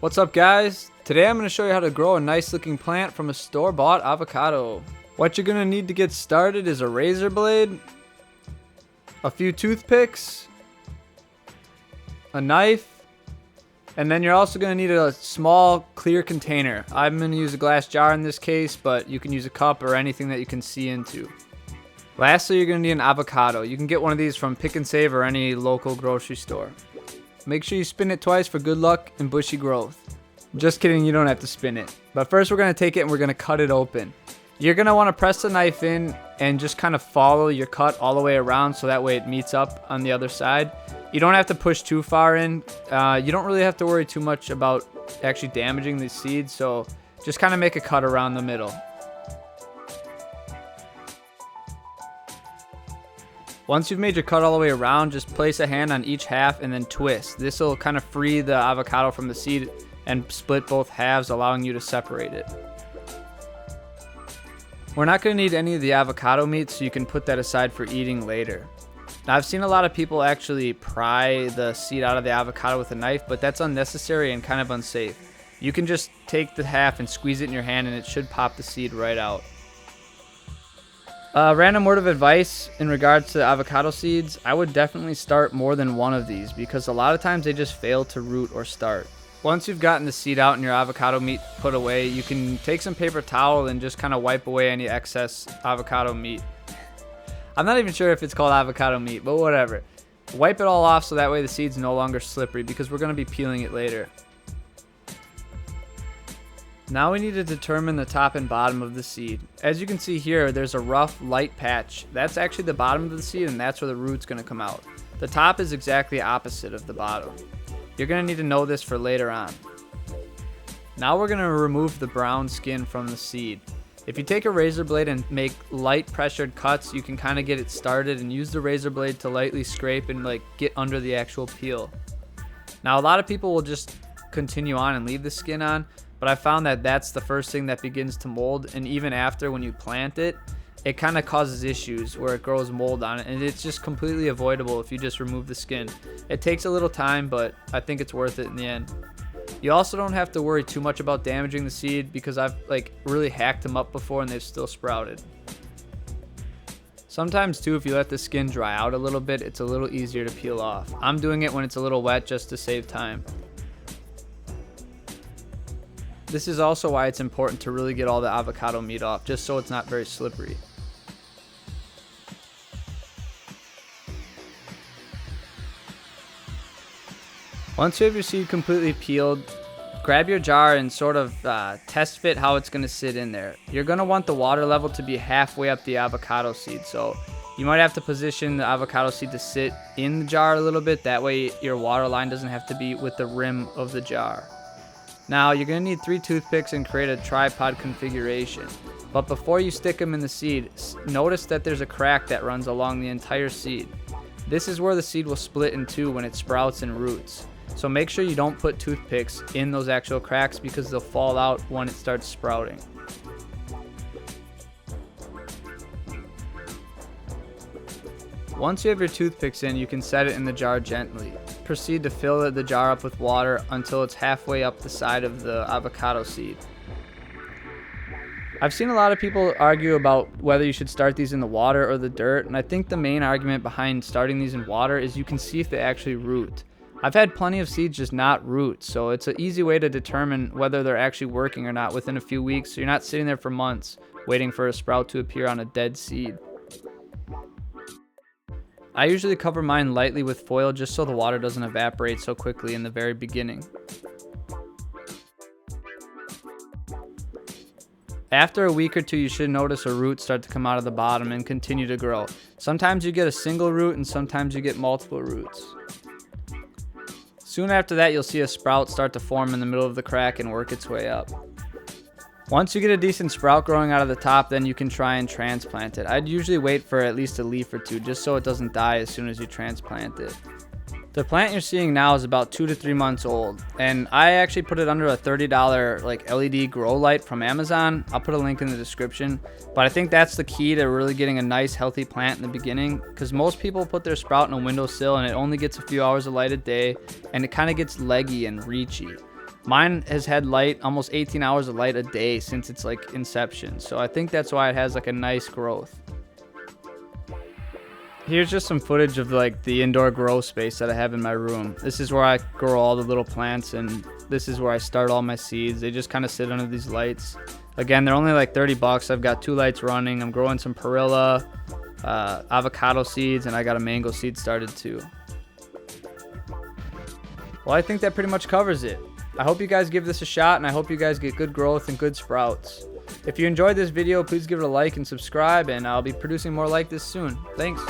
What's up, guys? Today I'm going to show you how to grow a nice looking plant from a store-bought avocado. What you're going to need to get started is a razor blade, a few toothpicks, a knife, and then you're also going to need a small clear container. I'm going to use a glass jar in this case, but you can use a cup or anything that you can see into. Lastly, you're going to need an avocado. You can get one of these from Pick and Save or any local grocery store. Make sure you spin it twice for good luck and bushy growth. Just kidding, you don't have to spin it. But first we're going to take it and we're going to cut it open. You're going to want to press the knife in and just kind of follow your cut all the way around so that way it meets up on the other side. You don't have to push too far in. You don't really have to worry too much about actually damaging the seeds, so just kind of make a cut around the middle. Once you've made your cut all the way around, just place a hand on each half and then twist. This will kind of free the avocado from the seed and split both halves, allowing you to separate it. We're not going to need any of the avocado meat, so you can put that aside for eating later. Now, I've seen a lot of people actually pry the seed out of the avocado with a knife, but that's unnecessary and kind of unsafe. You can just take the half and squeeze it in your hand and it should pop the seed right out. Random word of advice in regards to avocado seeds, I would definitely start more than one of these because a lot of times they just fail to root or start. Once you've gotten the seed out and your avocado meat put away, you can take some paper towel and just kind of wipe away any excess avocado meat. I'm not even sure if it's called avocado meat, but whatever. Wipe it all off so that way the seed's no longer slippery because we're going to be peeling it later. Now we need to determine the top and bottom of the seed. As you can see here, there's a rough light patch. That's actually the bottom of the seed, and that's where the root's going to come out. The top is exactly opposite of the bottom. You're going to need to know this for later on. Now we're going to remove the brown skin from the seed. If you take a razor blade and make light pressured cuts, you can kind of get it started and use the razor blade to lightly scrape and get under the actual peel. Now a lot of people will just continue on and leave the skin on, but I found that that's the first thing that begins to mold, and even after when you plant it, it kind of causes issues where it grows mold on it, and it's just completely avoidable if you just remove the skin. It takes a little time, but I think it's worth it in the end. You also don't have to worry too much about damaging the seed because I've really hacked them up before and they've still sprouted. Sometimes too, if you let the skin dry out a little bit, it's a little easier to peel off. I'm doing it when it's a little wet just to save time. This is also why it's important to really get all the avocado meat off, just so it's not very slippery. Once you have your seed completely peeled, grab your jar and sort of test fit how it's going to sit in there. You're going to want the water level to be halfway up the avocado seed, so you might have to position the avocado seed to sit in the jar a little bit. That way your water line doesn't have to be with the rim of the jar. Now you're going to need 3 toothpicks and create a tripod configuration. But before you stick them in the seed, notice that there's a crack that runs along the entire seed. This is where the seed will split in two when it sprouts and roots. So make sure you don't put toothpicks in those actual cracks because they'll fall out when it starts sprouting. Once you have your toothpicks in, you can set it in the jar gently. Proceed to fill the jar up with water until it's halfway up the side of the avocado seed. I've seen a lot of people argue about whether you should start these in the water or the dirt, and I think the main argument behind starting these in water is you can see if they actually root. I've had plenty of seeds just not root, so it's an easy way to determine whether they're actually working or not within a few weeks, so you're not sitting there for months waiting for a sprout to appear on a dead seed. I usually cover mine lightly with foil just so the water doesn't evaporate so quickly in the very beginning. After a week or two, you should notice a root start to come out of the bottom and continue to grow. Sometimes you get a single root and sometimes you get multiple roots. Soon after that, you'll see a sprout start to form in the middle of the crack and work its way up. Once you get a decent sprout growing out of the top, then you can try and transplant it. I'd usually wait for at least a leaf or two just so it doesn't die as soon as you transplant it. The plant you're seeing now is about 2 to 3 months old, and I actually put it under a $30 LED grow light from Amazon. I'll put a link in the description, but I think that's the key to really getting a nice healthy plant in the beginning, because most people put their sprout in a windowsill and it only gets a few hours of light a day and it kind of gets leggy and reachy. Mine has had light, almost 18 hours of light a day since its like inception. So I think that's why it has like a nice growth. Here's just some footage of like the indoor grow space that I have in my room. This is where I grow all the little plants, and this is where I start all my seeds. They just kind of sit under these lights. Again, they're only like 30 bucks. I've got 2 lights running. I'm growing some perilla, avocado seeds, and I got a mango seed started too. Well, I think that pretty much covers it. I hope you guys give this a shot, and I hope you guys get good growth and good sprouts. If you enjoyed this video, please give it a like and subscribe, and I'll be producing more like this soon. Thanks.